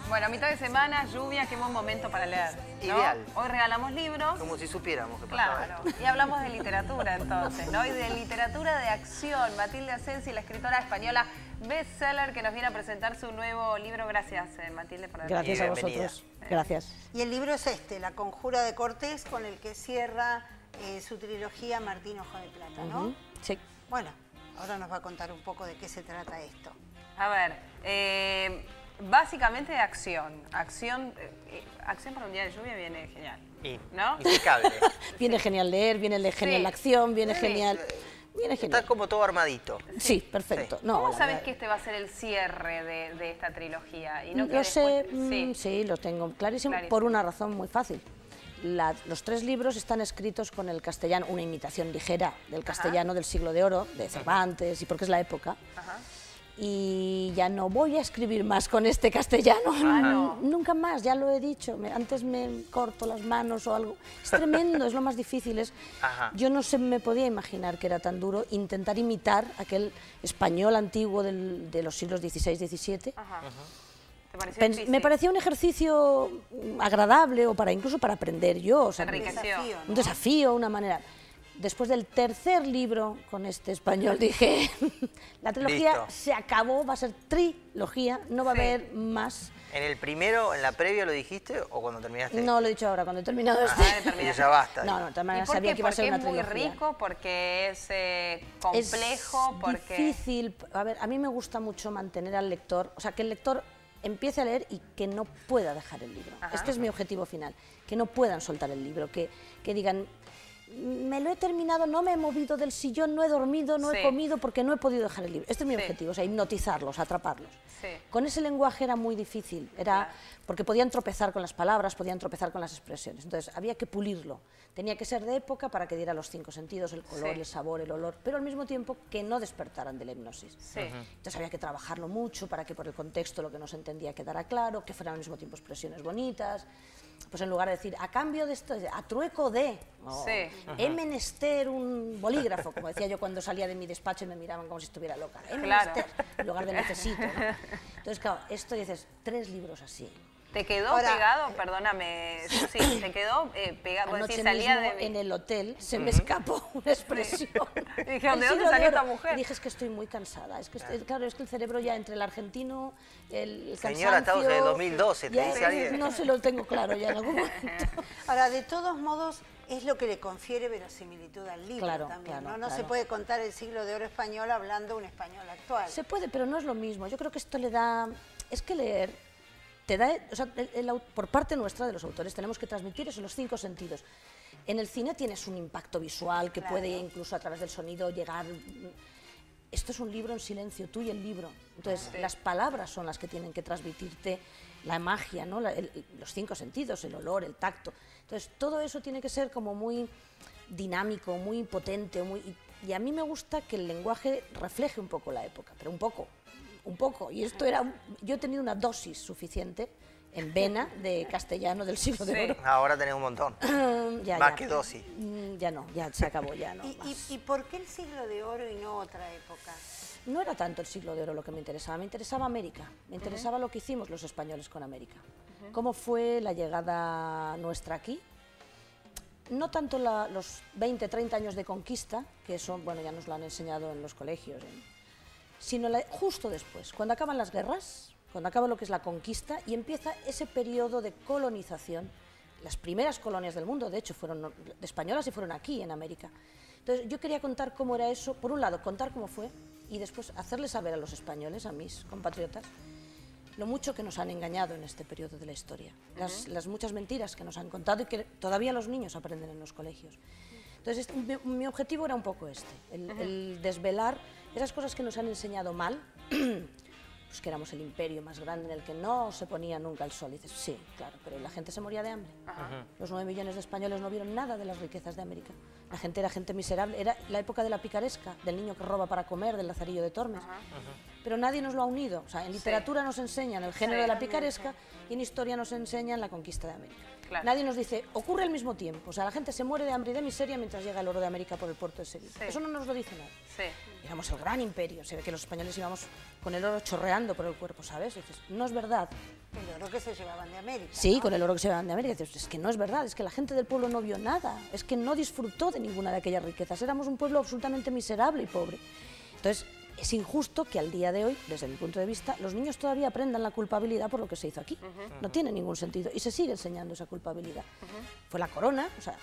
Bueno, a mitad de semana, lluvia, qué buen momento para leer, ¿no? Ideal. Hoy regalamos libros. Como si supiéramos que pasaba Claro, esto. y hablamos de literatura entonces, ¿no? Y de literatura de acción. Matilde Asensi, la escritora española bestseller, que nos viene a presentar su nuevo libro. Gracias, Matilde, por venir. Gracias a vosotros. Gracias. Y el libro es este, La Conjura de Cortés, con el que cierra su trilogía Martín Ojo de Plata, ¿no? Sí. Bueno, ahora nos va a contar un poco de qué se trata esto. A ver, básicamente de acción. Acción para un día de lluvia viene genial, ¿no? Impecable. Viene genial leer, viene genial la acción, viene genial... Viene genial. Está como todo armadito. Sí, perfecto. Sí. No, ¿Cómo la sabes verdad- que este va a ser el cierre de esta trilogía? Y no que Lo sé, después- sí, lo tengo clarísimo, Clarísimo. por una razón muy fácil. Los 3 libros están escritos con el castellano, una imitación ligera del castellano del siglo de oro, de Cervantes, y porque es la época. Ajá. Y ya no voy a escribir más con este castellano, no. nunca más, ya lo he dicho, antes me corto las manos o algo. Es tremendo, es lo más difícil. Ajá. Yo no me podía imaginar que era tan duro intentar imitar aquel español antiguo de los siglos XVI, XVII. Ajá. ¿Te pareció difícil? Me parecía un ejercicio agradable o incluso para aprender yo, o sea, Enriqueció. Desafío, ¿no? un desafío, una manera. Después del tercer libro con este español dije, la trilogía Listo. se acabó, va a ser trilogía, no va a Sí. haber más. ¿En el primero, en la previa lo dijiste o cuando terminaste? No lo he dicho ahora, cuando he terminado este. Y ya basta. No, de todas ¿Y maneras por sabía qué? que iba a ser Porque una es muy trilogía. rico, porque es complejo, Es porque... difícil. A ver, a mí me gusta mucho mantener al lector, o sea, que el lector empiece a leer y que no pueda dejar el libro. Ajá. Este es mi objetivo final, que no puedan soltar el libro, que digan, me lo he terminado, no me he movido del sillón, no he dormido, no he Sí. comido porque no he podido dejar el libro. Este es mi Sí. objetivo, o sea, hipnotizarlos, atraparlos. Sí. Con ese lenguaje era muy difícil, porque podían tropezar con las palabras, podían tropezar con las expresiones, entonces había que pulirlo. Tenía que ser de época para que diera los 5 sentidos, el color, Sí. el sabor, el olor, pero al mismo tiempo que no despertaran de la hipnosis. Sí. Entonces había que trabajarlo mucho para que por el contexto lo que no se entendía quedara claro, que fueran al mismo tiempo expresiones bonitas. Pues en lugar de decir, a cambio de esto, a trueco de, o, Sí. he menester un bolígrafo, como decía yo cuando salía de mi despacho y me miraban como si estuviera loca. He Claro. menester, en lugar de necesito. ¿no? Entonces, claro, esto dices, 3 libros así. ¿Te quedó Ahora, pegado? Perdóname, sí, te quedó pegado. Vos Anoche decís, salía mismo de en el hotel se me escapó una expresión. Y dijeron, ¿de El dónde siglo salió oro. esta mujer? Y dije, es que estoy muy cansada. Es que claro, es que el cerebro ya entre el argentino, el Señora, estamos en el cansancio, 2012, te ya dice alguien. no se lo tengo claro ya en algún momento. Ahora, de todos modos, es lo que le confiere verosimilitud al libro Claro, también, claro, ¿no? No se claro. puede contar el siglo de oro español hablando un español actual. Se puede, pero no es lo mismo. Yo creo que esto le da... Es que leer te da... O sea, por parte nuestra, de los autores, tenemos que transmitir eso, los 5 sentidos. En el cine tienes un impacto visual que Claro. puede incluso a través del sonido llegar... Esto es un libro en silencio, tú y el libro. Entonces, las palabras son las que tienen que transmitirte la magia, ¿no? Los 5 sentidos, el olor, el tacto. Entonces, todo eso tiene que ser como muy dinámico, muy potente, y a mí me gusta que el lenguaje refleje un poco la época, pero un poco. Y esto era... Yo he tenido una dosis suficiente en vena de castellano del siglo de oro. Ahora tenés un montón. Más que dosis. Ya no, ya se acabó, ya no. ¿Y, más. y por qué el siglo de oro y no otra época? No era tanto el siglo de oro lo que me interesaba América, me interesaba lo que hicimos los españoles con América. Cómo fue la llegada nuestra aquí, no tanto los 20, 30 años de conquista, que eso, bueno, ya nos lo han enseñado en los colegios, sino justo después, cuando acaban las guerras, cuando acaba lo que es la conquista y empieza ese periodo de colonización. Las primeras colonias del mundo, de hecho, fueron españolas y fueron aquí, en América. Entonces, yo quería contar cómo era eso, por un lado, contar cómo fue, y después hacerles saber a los españoles, a mis compatriotas, lo mucho que nos han engañado en este periodo de la historia, las muchas mentiras que nos han contado y que todavía los niños aprenden en los colegios. Entonces, mi objetivo era un poco este, el desvelar esas cosas que nos han enseñado mal, pues que éramos el imperio más grande en el que no se ponía nunca el sol. Y dices, sí, claro, pero la gente se moría de hambre. Los 9 millones de españoles no vieron nada de las riquezas de América. La gente era gente miserable, era la época de la picaresca, del niño que roba para comer, del Lazarillo de Tormes. Pero nadie nos lo ha unido. O sea, en literatura nos enseñan el género de la picaresca y en historia nos enseñan la conquista de América. Claro. Nadie nos dice, ocurre al mismo tiempo. O sea, la gente se muere de hambre y de miseria mientras llega el oro de América por el puerto de Sevilla. Sí. Eso no nos lo dice nadie. Sí. Éramos el gran imperio, se ve que los españoles íbamos con el oro chorreando por el cuerpo, ¿sabes? Y dices, no es verdad, El oro que se llevaban de América. Sí, ¿no? con el oro que se llevaban de América. Dices, es que no es verdad, es que la gente del pueblo no vio nada, es que no disfrutó de ninguna de aquellas riquezas, éramos un pueblo absolutamente miserable y pobre. Entonces, es injusto que al día de hoy, desde mi punto de vista, los niños todavía aprendan la culpabilidad por lo que se hizo aquí. No tiene ningún sentido y se sigue enseñando esa culpabilidad. Fue la corona, o sea,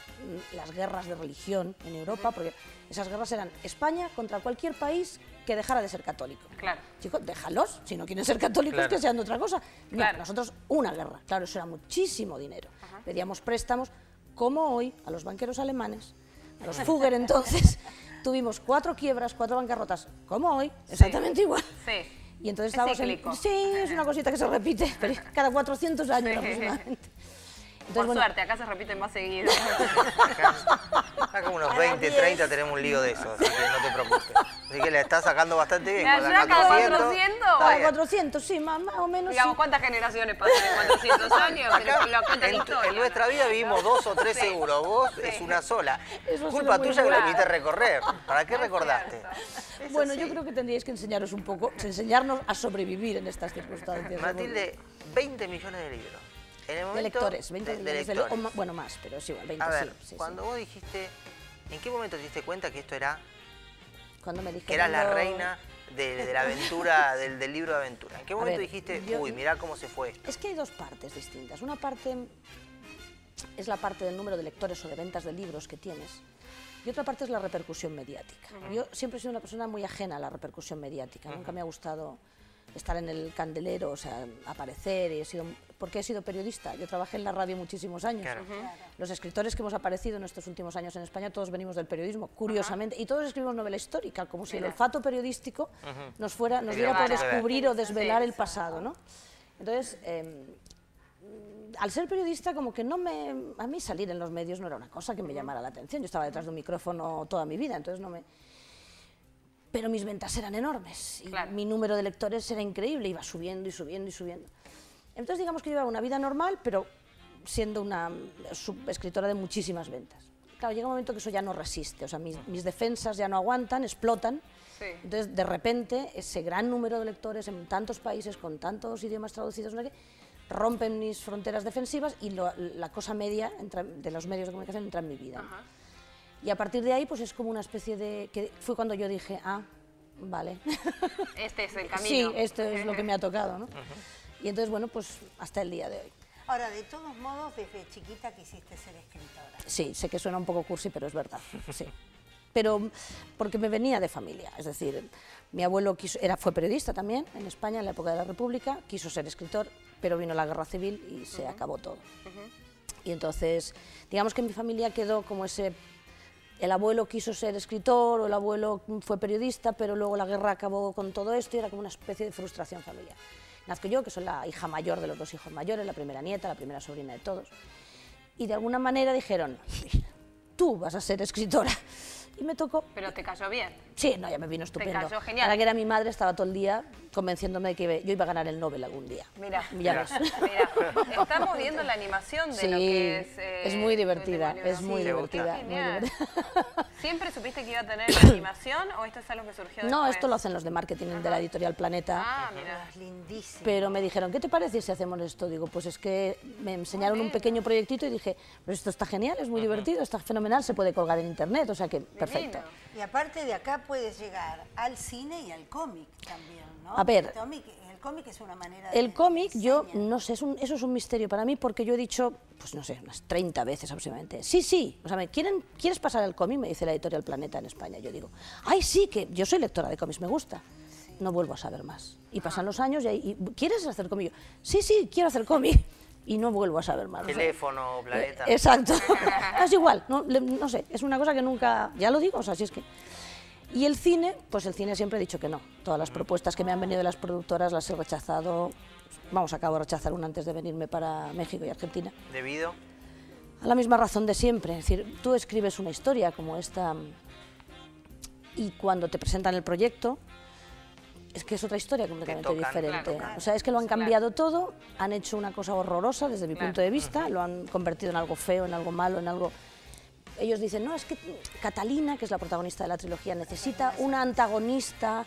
las guerras de religión en Europa, porque esas guerras eran España contra cualquier país que dejara de ser católico. Claro. Chicos, déjalos, si no quieren ser católicos, Claro. que sean de otra cosa. No, Claro. nosotros una guerra, claro, eso era muchísimo dinero. Pedíamos préstamos, como hoy, a los banqueros alemanes, a los Fugger entonces, tuvimos 4 quiebras, 4 bancarrotas, como hoy, exactamente igual. Sí. Y entonces Es estábamos cíclico. Sí, es una cosita que se repite, pero cada 400 años Sí. aproximadamente. Por Entonces, bueno, suerte, acá se repite más seguido. Acá como unos 20, 30 tenemos un lío de eso, así que no te preocupes. Así que le estás sacando bastante bien. ¿Y con allá la cada 400, 400? está cada bien. 400, sí, más o menos. Digamos, Sí. ¿cuántas generaciones pasan en 400 años? Acá, Lo cuenta la historia. en nuestra vida vivimos 2 o 3 Sí. seguros, vos Sí. es una sola. Eso Culpa suena muy tuya que lo bueno. viniste a recorrer. ¿Para qué Es recordaste? cierto. Es Bueno, así. yo creo que tendríais que enseñaros un poco, enseñarnos a sobrevivir en estas circunstancias. Matilde, 20 millones de libros. En el De momento lectores, 20 de millones lectores. bueno, más, pero es igual, 20, A ver, sí. cuando vos dijiste, ¿en qué momento te diste cuenta que esto era, Cuando me dijeron que eras la lo- reina de la aventura, del libro de aventura? ¿En qué momento ver, dijiste, yo- uy, mirá cómo se fue esto? Es que hay dos partes distintas. Una parte es la parte del número de lectores o de ventas de libros que tienes. Y otra parte es la repercusión mediática. Yo siempre he sido una persona muy ajena a la repercusión mediática. Nunca me ha gustado estar en el candelero, o sea, aparecer. Porque he sido periodista. Yo trabajé en la radio muchísimos años. Claro. Los escritores que hemos aparecido en estos últimos años en España, todos venimos del periodismo, curiosamente. Y todos escribimos novela histórica, como si el olfato periodístico nos diera por llevara. descubrir o desvelar Sí, el pasado, ¿no? Entonces, al ser periodista, como que a mí salir en los medios no era una cosa que me llamara la atención. Yo estaba detrás de un micrófono toda mi vida, entonces no me... Pero mis ventas eran enormes y Claro. mi número de lectores era increíble, iba subiendo y subiendo y subiendo. Entonces digamos que llevaba una vida normal, pero siendo una escritora de muchísimas ventas. Claro, llega un momento que eso ya no resiste, o sea, mis defensas ya no aguantan, explotan. Sí. Entonces, de repente, ese gran número de lectores en tantos países, con tantos idiomas traducidos, no sé qué, rompen mis fronteras defensivas y la cosa media de los medios de comunicación entra en mi vida. Ajá. Y a partir de ahí, pues es como una especie de... que fue cuando yo dije, vale. Este es el camino. Sí, esto es lo que me ha tocado, ¿no? Y entonces, bueno, pues hasta el día de hoy. Ahora, de todos modos, desde chiquita quisiste ser escritora. Sí, sé que suena un poco cursi, pero es verdad, sí. Pero porque me venía de familia, es decir, mi abuelo fue periodista también en España en la época de la República, quiso ser escritor, pero vino la guerra civil y se acabó todo. Y entonces, digamos que en mi familia quedó como el abuelo quiso ser escritor o el abuelo fue periodista, pero luego la guerra acabó con todo esto y era como una especie de frustración familiar. Nazco yo, que soy la hija mayor de los 2 hijos mayores, la primera nieta, la primera sobrina de todos, y de alguna manera dijeron, tú vas a ser escritora. Y me tocó. Pero te cayó bien. Sí, no, ya me vino estupendo. cayó genial. Ahora que era mi madre, estaba todo el día convenciéndome de que yo iba a ganar el Nobel algún día. Mira, Ya ves. mira, estamos viendo la animación de Sí, lo que es... es muy divertida, tu último es muy libro. divertida, Qué muy genial. divertida. ¿Siempre supiste que iba a tener la animación o esto es algo que surgió No, después? esto lo hacen los de marketing de la editorial Planeta. Ah, mira. Es lindísimo. Pero me dijeron, ¿qué te parece si hacemos esto? Digo, pues es que me enseñaron un pequeño proyectito y dije, pues esto está genial, es muy divertido, está fenomenal, se puede colgar en internet, o sea que perfecto. Y aparte de acá puedes llegar al cine y al cómic también, ¿no? A ver. El cómic es una manera de... El cómic, yo enseñar. no sé, eso es un misterio para mí porque yo he dicho, pues no sé, unas 30 veces aproximadamente. Sí, o sea, ¿quieres pasar el cómic? Me dice la editorial Planeta en España. Yo digo, ay, sí, que yo soy lectora de cómics, me gusta. No vuelvo a saber más. Y pasan los años y ¿quieres hacer cómic? Yo, sí, quiero hacer cómic. Y no vuelvo a saber más. Teléfono, Planeta. Exacto. Es igual, no sé, es una cosa que nunca, ya lo digo, o sea, si es que... Y el cine, pues el cine siempre he dicho que no. Todas las propuestas que me han venido de las productoras las he rechazado. Vamos, acabo de rechazar una antes de venirme para México y Argentina. ¿Debido? A la misma razón de siempre. Es decir, tú escribes una historia como esta y cuando te presentan el proyecto, es que es otra historia completamente tocan, diferente. claro. O sea, es que lo han cambiado todo, han hecho una cosa horrorosa desde mi punto de vista, lo han convertido en algo feo, en algo malo, en algo... Ellos dicen, no, es que Catalina, que es la protagonista de la trilogía, necesita una antagonista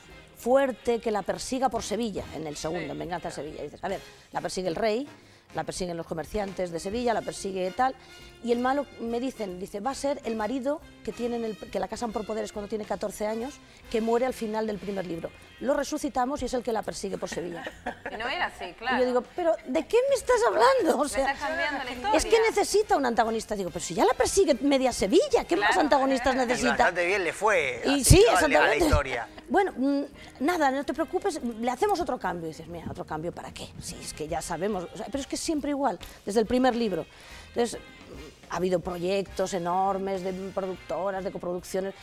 fuerte que la persiga por Sevilla, en el segundo, en Venganza de Sevilla. Y dices, a ver, la persigue el rey, la persiguen los comerciantes de Sevilla, la persigue tal, y el malo me dice, va a ser el marido que la casan por poderes cuando tiene 14 años, que muere al final del primer libro. Lo resucitamos y es el que la persigue por Sevilla. Y no era así, claro. Y yo digo, pero ¿de qué me estás hablando? O sea, estás cambiando la historia. es que necesita un antagonista. Digo, pero si ya la persigue media Sevilla, ¿qué más antagonistas Y necesita? bastante bien le fue Y así, sí, ¿no? a la exactamente. historia. Bueno, nada, no te preocupes, le hacemos otro cambio. Y dices, mira, ¿otro cambio para qué? Sí, es que ya sabemos, o sea, pero es que es siempre igual, desde el primer libro. Entonces, ha habido proyectos enormes de productoras, de coproducciones,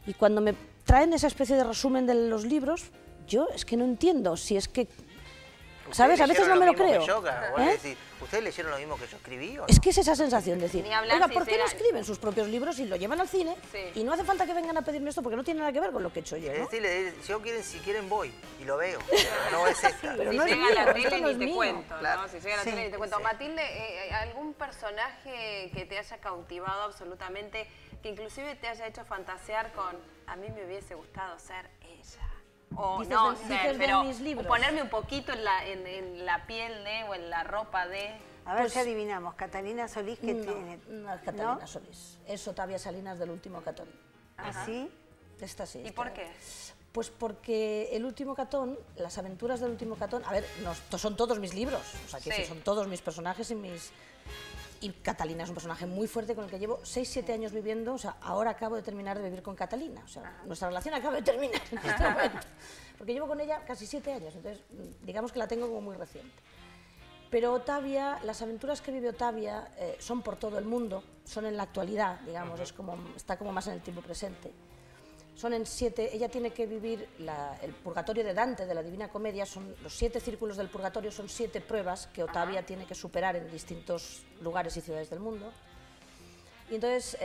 y cuando me traen esa especie de resumen de los libros, yo es que no entiendo si es que, ¿sabes? A veces no me lo creo. ¿Ustedes leyeron lo mismo que yo escribí? ¿O no? Es que es esa sensación de decir, Ni hablar oiga, si ¿por qué será- no escriben sus propios libros y lo llevan al cine? Sí. Y no hace falta que vengan a pedirme esto porque no tiene nada que ver con lo que he hecho yo, ¿no? Decirle, si quieren voy y lo veo. No es esta. pero Si no es llega a la mío, esto tele no ni es te mío. cuento, Claro. ¿no? Si llega a la Sí, tele ni te cuento. sí. Matilde, ¿algún personaje que te haya cautivado absolutamente, que inclusive te haya hecho fantasear con, a mí me hubiese gustado ser ella? O Dices no de- ser, dices de pero mis libros. ponerme un poquito en la piel de, o en la ropa de... A ver si adivinamos, Catalina Solís, ¿qué tiene? No es Catalina ¿No? Solís, es Otavia Salinas del Último Catón. ¿Así? Esta sí. ¿Y esta. por qué? Pues porque El Último Catón, las aventuras del Último Catón, a ver, son todos mis libros, o sea, Sí. son todos mis personajes y Catalina es un personaje muy fuerte con el que llevo 6-7 años viviendo, o sea, ahora acabo de terminar de vivir con Catalina, o sea, nuestra relación acaba de terminar en este momento, porque llevo con ella casi 7 años, entonces digamos que la tengo como muy reciente. Pero Otavia, las aventuras que vive Otavia son por todo el mundo, son en la actualidad, digamos, está como más en el tiempo presente. Son en 7, ella tiene que vivir el purgatorio de Dante, de la Divina Comedia, son los 7 círculos del purgatorio, son 7 pruebas que Otavia tiene que superar en distintos lugares y ciudades del mundo. Y entonces,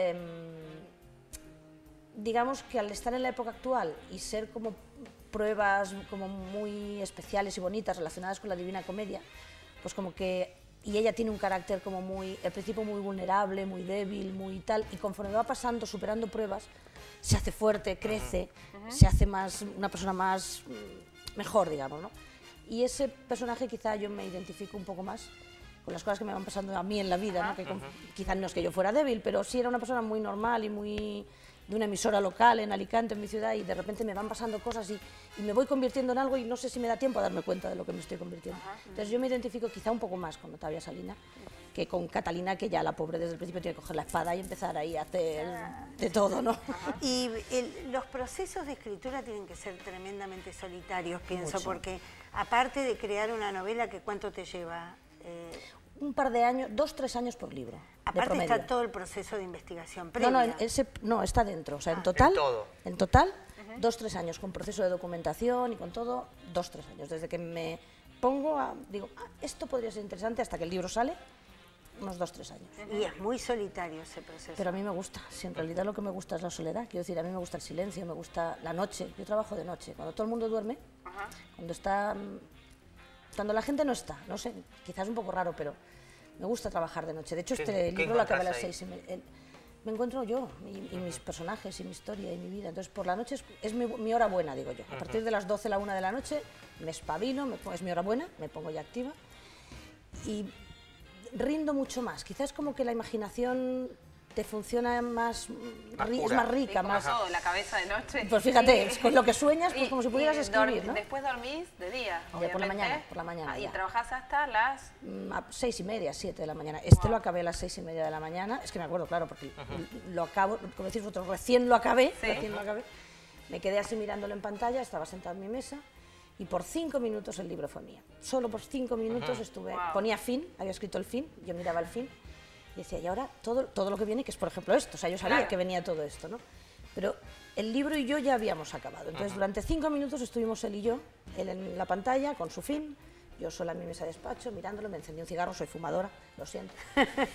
digamos que al estar en la época actual y ser como pruebas como muy especiales y bonitas relacionadas con la Divina Comedia, pues como que, y ella tiene un carácter como muy, al principio muy vulnerable, muy débil, muy tal, y conforme va pasando, superando pruebas, se hace fuerte, crece, se hace una persona más, mejor, digamos, ¿no? Y ese personaje quizá yo me identifico un poco más con las cosas que me van pasando a mí en la vida, ¿no? Que quizá no es que yo fuera débil, pero sí era una persona muy normal y muy de una emisora local en Alicante, en mi ciudad, y de repente me van pasando cosas y me voy convirtiendo en algo y no sé si me da tiempo a darme cuenta de lo que me estoy convirtiendo. Entonces yo me identifico quizá un poco más con Otavia Salinas que con Catalina, que ya la pobre desde el principio tiene que coger la espada y empezar ahí a hacer de todo, ¿no? Y los procesos de escritura tienen que ser tremendamente solitarios, pienso, Mucho. porque aparte de crear una novela, ¿cuánto te lleva? Un par de años, 2-3 años por libro, de Aparte promedio. está todo el proceso de investigación No, previa. no, está dentro. O sea, en total, todo. en total 2-3 años, con proceso de documentación y con todo, 2-3 años. Desde que me pongo digo, esto podría ser interesante hasta que el libro sale, unos 2-3 años. Y es muy solitario ese proceso. Pero a mí me gusta, si en realidad lo que me gusta es la soledad, quiero decir, a mí me gusta el silencio, me gusta la noche, yo trabajo de noche, cuando todo el mundo duerme, cuando la gente no está, no sé, quizás es un poco raro, pero me gusta trabajar de noche. De hecho, ¿Qué este libro lo acabé a las encontrás 6:30. Me encuentro yo y mis personajes y mi historia y mi vida. Entonces, por la noche es mi hora buena, digo yo. A partir de las 12, la 1 de la noche, me espabilo, es mi hora buena, me pongo ya activa y rindo mucho más. Quizás como que la imaginación te funciona más, es pura. más rica, como más... todo, la cabeza de noche. Pues fíjate, Y- con lo que sueñas, pues y- como si pudieras y escribir, ¿no? Después dormís de día, Ya, por la obviamente. mañana, por la mañana, Y ya. trabajás hasta las... A 6:30, 7 de la mañana. Lo acabé a las 6:30 de la mañana. Es que me acuerdo, claro, porque lo acabo, como decís vosotros, recién lo acabé. Me quedé así mirándolo en pantalla, estaba sentada en mi mesa y por 5 minutos el libro fue mío. Solo por 5 minutos estuve, ponía fin, había escrito el fin, yo miraba el fin y decía, y ahora todo lo que viene, que es por ejemplo esto, o sea, yo sabía que venía todo esto, ¿no? Pero el libro y yo ya habíamos acabado. Entonces, durante 5 minutos estuvimos él y yo, él en la pantalla con su film, yo sola en mi mesa de despacho, mirándolo, me encendí un cigarro, soy fumadora, lo siento.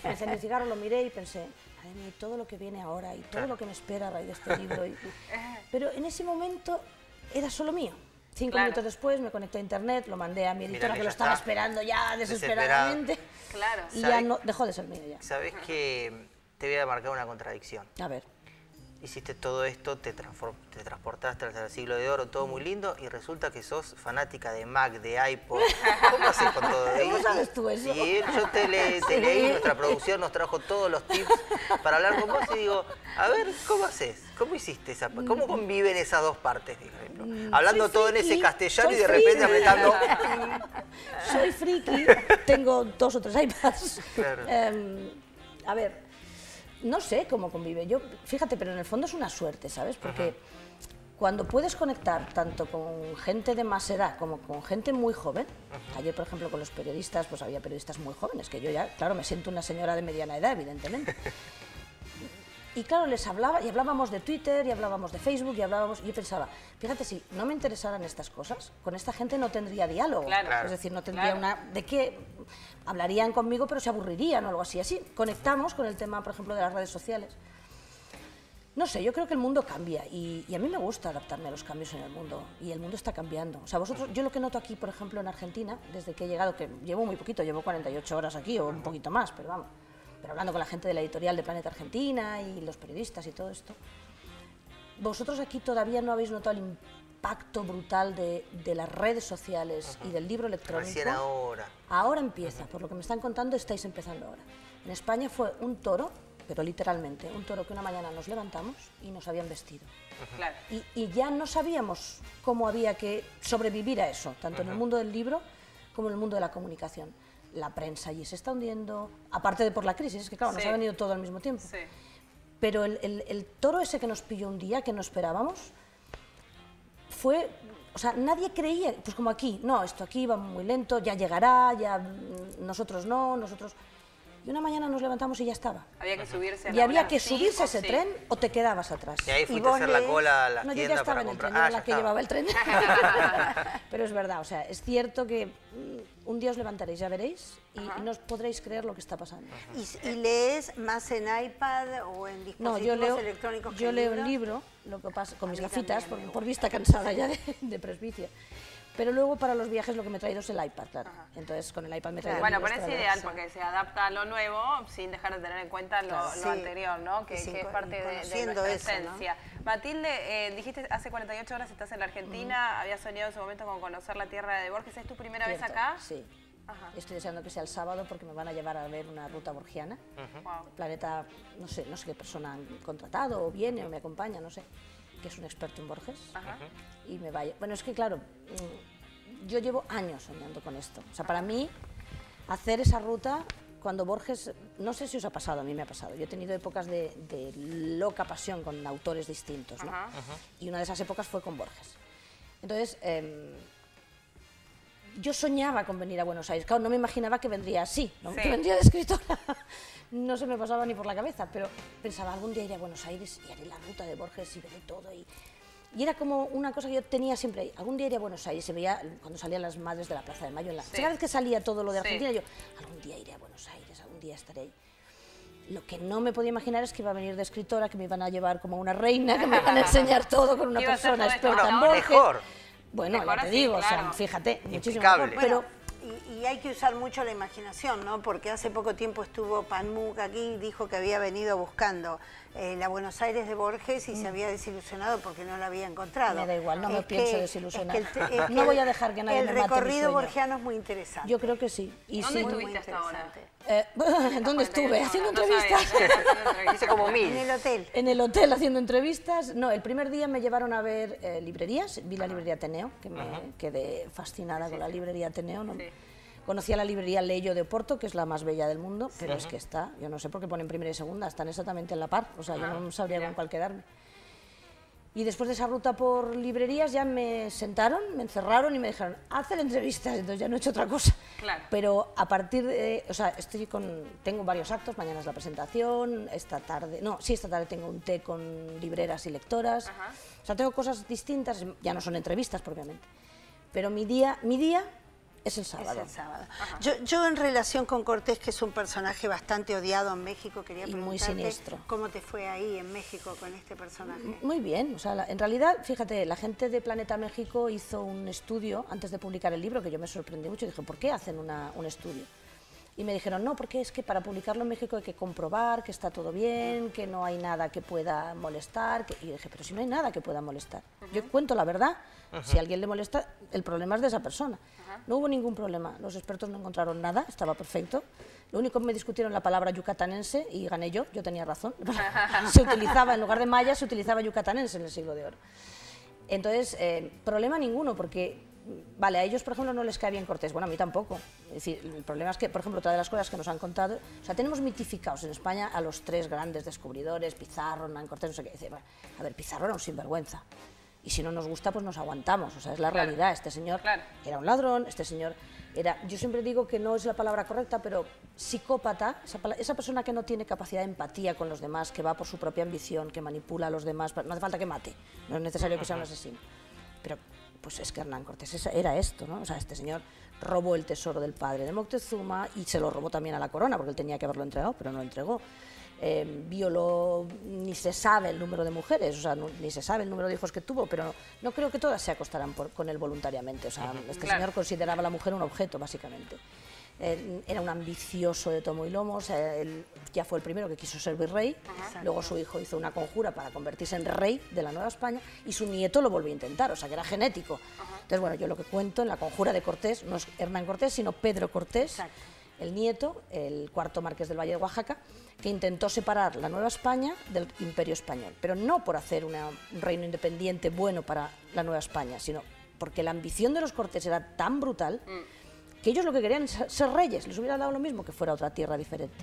Me encendí un cigarro, lo miré y pensé, madre mía, y todo lo que viene ahora y todo lo que me espera a raíz de este libro. Pero en ese momento era solo mío. 5 Claro. minutos después me conecté a internet, lo mandé a mi editora que que lo ya estaba está. esperando ya desesperadamente. Claro. Y ya no, dejó de ser mío ya. ¿Sabés que te voy a marcar una contradicción? A ver, hiciste todo esto, te transportaste hasta el siglo de oro, todo muy lindo, y resulta que sos fanática de Mac, de iPod. ¿Cómo haces con todo eso? ¿Cómo sabes tú eso? Sí, yo te leí, nuestra producción nos trajo todos los tips para hablar con vos y digo, a ver, ¿cómo haces? ¿Cómo hiciste esa parte? ¿Cómo conviven esas dos partes, por ejemplo? Hablando todo en ese castellano y de repente apretando... Soy friki, tengo 2 o 3 iPads. Claro. A ver, no sé cómo convive. Yo, fíjate, pero en el fondo es una suerte, ¿sabes? Porque cuando puedes conectar tanto con gente de más edad como con gente muy joven, ayer, por ejemplo, con los periodistas, pues había periodistas muy jóvenes, que yo ya, claro, me siento una señora de mediana edad, evidentemente. Y claro, les hablaba, y hablábamos de Twitter, y hablábamos de Facebook, y yo pensaba, fíjate, si no me interesaran estas cosas, con esta gente no tendría diálogo. Claro. Es decir, no tendría ¿de qué? Hablarían conmigo, pero se aburrirían o algo así. Así conectamos con el tema, por ejemplo, de las redes sociales. No sé, yo creo que el mundo cambia, y a mí me gusta adaptarme a los cambios en el mundo, y el mundo está cambiando. O sea, yo lo que noto aquí, por ejemplo, en Argentina, desde que he llegado, que llevo muy poquito, llevo 48 horas aquí, o un poquito más, pero vamos, pero hablando con la gente de la editorial de Planeta Argentina y los periodistas y todo esto, vosotros aquí todavía no habéis notado el impacto brutal de las redes sociales y del libro electrónico. Recién ahora. Ahora empieza, por lo que me están contando, estáis empezando ahora. En España fue un toro, pero literalmente, un toro que una mañana nos levantamos y nos habían vestido. Claro. Y ya no sabíamos cómo había que sobrevivir a eso, tanto en el mundo del libro como en el mundo de la comunicación. La prensa allí se está hundiendo, aparte de por la crisis, es que claro, nos ha venido todo al mismo tiempo. Sí. Pero el toro ese que nos pilló un día, que no esperábamos, fue... O sea, nadie creía, pues como aquí, no, esto aquí va muy lento, ya llegará, ya nosotros no, nosotros... Y una mañana nos levantamos y ya estaba. Había que subirse a Y había hora que sí subirse a o ese sí. tren o te quedabas atrás. Y ahí fuiste a hacer la cola a las No, yo ya tiendas estaba para en el comprar. tren, yo era Ya la que estaba. llevaba el tren. Pero es verdad, o sea, es cierto que un día os levantaréis, ya veréis, y no os podréis creer lo que está pasando. ¿Y lees más en iPad o en No, dispositivos electrónicos que yo leo el libros? libro, lo que pasa, con mis mí gafitas, también me por vista cansada ya de presbicia. Pero luego para los viajes lo que me he traído es el iPad, claro. Entonces con el iPad me he traído Bueno, libros pero es para ideal leer. porque se adapta a lo nuevo sin dejar de tener en cuenta lo Sí. anterior, ¿no? Que Y es parte de conociendo nuestra eso, ¿no? esencia. Matilde, dijiste hace 48 horas estás en la Argentina, habías soñado en su momento con conocer la tierra de Borges. ¿Es tu primera vez Cierto, acá? Sí. Ajá. Estoy deseando que sea el sábado porque me van a llevar a ver una ruta borgiana. Wow. Planeta, no sé qué persona han contratado o viene o me acompaña, no sé, que es un experto en Borges. Ajá. Y me vaya. Bueno, es que claro, yo llevo años soñando con esto. O sea, para mí, hacer esa ruta, cuando Borges, no sé si os ha pasado, a mí me ha pasado. Yo he tenido épocas de loca pasión con autores distintos, ¿no? Y una de esas épocas fue con Borges. Entonces, yo soñaba con venir a Buenos Aires. Claro, no me imaginaba que vendría así, ¿no? Sí. Que vendría de escritora. No se me pasaba ni por la cabeza, pero pensaba, algún día iré a Buenos Aires y haré la ruta de Borges y veré todo. Y era como una cosa que yo tenía siempre ahí. Algún día iré a Buenos Aires, se veía cuando salían las madres de la Plaza de Mayo. Cada vez que salía todo lo de Argentina, yo, algún día iré a Buenos Aires, algún día estaré ahí. Lo que no me podía imaginar es que iba a venir de escritora, que me iban a llevar como una reina, que me iban a enseñar todo con una Iba a ser persona todo esto, experta en ¿no? Borges. Mejor. Bueno, Mejor ya te así, digo, o sea, claro. fíjate, muchísimo Impecable. mejor, pero... Y hay que usar mucho la imaginación, ¿no? Porque hace poco tiempo estuvo Panmuk aquí y dijo que había venido buscando la Buenos Aires de Borges y se había desilusionado porque no la había encontrado. Me da igual, no me Es pienso que- desilusionar. es que No voy a dejar que nadie me mate mi El recorrido sueño. borgiano es muy interesante. Yo creo que sí. Y ¿Dónde sí, estuviste hasta ahora? ¿Dónde estuve? Haciendo No sabía, entrevistas. haciendo entrevistas. Hice como En 1000. el hotel. En el hotel haciendo entrevistas. No, el primer día me llevaron a ver librerías. Vi la librería Ateneo, que me quedé fascinada con la librería Ateneo. ¿no? Sí. Conocía la librería Leyo de Oporto, que es la más bella del mundo, pero es que está, yo no sé por qué ponen primera y segunda, están exactamente en la par, o sea, yo no sabría con cuál quedarme. Y después de esa ruta por librerías ya me sentaron, me encerraron y me dijeron, hacer entrevistas, entonces ya no he hecho otra cosa. Claro. Pero a partir de, o sea, tengo varios actos, mañana es la presentación, esta tarde tengo un té con libreras y lectoras, o sea, tengo cosas distintas, ya no son entrevistas propiamente, pero mi día es el sábado. Es el sábado. Yo en relación con Cortés, que es un personaje bastante odiado en México, quería Y muy preguntarte siniestro. cómo te fue ahí en México con este personaje. Muy bien, o sea, en realidad, fíjate, la gente de Planeta México hizo un estudio antes de publicar el libro que yo me sorprendí mucho y dije, ¿por qué hacen un estudio? Y me dijeron, no, porque es que para publicarlo en México hay que comprobar que está todo bien, que no hay nada que pueda molestar. Y dije, pero si no hay nada que pueda molestar. Yo cuento la verdad, si a alguien le molesta, el problema es de esa persona. No hubo ningún problema, los expertos no encontraron nada, estaba perfecto. Lo único que me discutieron la palabra yucatanense y gané yo tenía razón. Se utilizaba, en lugar de maya, se utilizaba yucatanense en el Siglo de Oro. Entonces, problema ninguno, porque, vale, a ellos, por ejemplo, no les cae bien Cortés, bueno, a mí tampoco. Es decir, el problema es que, por ejemplo, otra de las cosas que nos han contado, o sea, tenemos mitificados en España a los 3 grandes descubridores, Pizarro, Hernán Cortés, no sé qué. Dice, a ver, Pizarro era un sinvergüenza. Y si no nos gusta, pues nos aguantamos, o sea, es la realidad. Este señor era un ladrón, este señor era, yo siempre digo que no es la palabra correcta, pero psicópata, esa persona que no tiene capacidad de empatía con los demás, que va por su propia ambición, que manipula a los demás, no hace falta que mate, no es necesario que sea un asesino. Pero, pues es que Hernán Cortés era esto, ¿no? O sea, este señor robó el tesoro del padre de Moctezuma y se lo robó también a la corona, porque él tenía que haberlo entregado, pero no lo entregó. Violó, ni se sabe el número de mujeres, o sea, ni se sabe el número de hijos que tuvo, pero no creo que todas se acostaran con él voluntariamente. O sea, este señor consideraba a la mujer un objeto, básicamente. Era un ambicioso de tomo y lomo, o sea, él ya fue el primero que quiso ser virrey, luego su hijo hizo una conjura para convertirse en rey de la Nueva España y su nieto lo volvió a intentar, o sea, que era genético. Entonces, bueno, yo lo que cuento en la conjura de Cortés, no es Hernán Cortés, sino Pedro Cortés, el nieto, el cuarto marqués del Valle de Oaxaca, que intentó separar la Nueva España del Imperio Español, pero no por hacer un reino independiente bueno para la Nueva España, sino porque la ambición de los Cortés era tan brutal que ellos lo que querían es ser reyes, les hubiera dado lo mismo que fuera otra tierra diferente.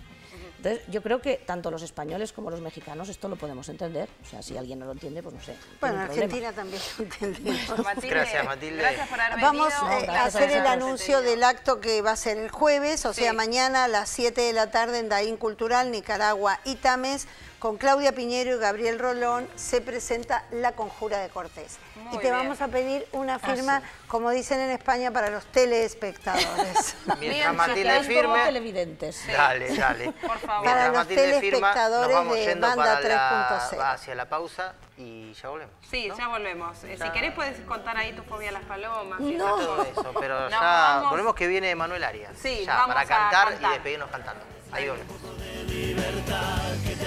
Entonces, yo creo que tanto los españoles como los mexicanos esto lo podemos entender. O sea, si alguien no lo entiende, pues no sé. Bueno, en Argentina también lo entendemos. Matilde, gracias, Matilde. Gracias por haber Vamos venido. a hacer el anuncio del acto que va a ser el jueves, o sea, mañana a las 7 de la tarde en Daín Cultural, Nicaragua y Tames, con Claudia Piñero y Gabriel Rolón, se presenta La Conjura de Cortés. Muy y te bien. vamos a pedir una firma, como dicen en España, para los telespectadores. Mientras Matilde Es como firme, televidentes. dale, dale. Por favor. Para Mientras los Matilde firma, nos telespectadores vamos de yendo Banda para 3.0. hacia la pausa y ya volvemos. Sí, ¿no? ya volvemos. Si querés puedes contar ahí tu fobia a las palomas. y No. esas Todo cosas. eso, pero Nos ya vamos. volvemos que viene Manuel Arias. Sí, ya, vamos para a cantar y cantar. despedirnos cantando. Ahí volvemos. libertad que te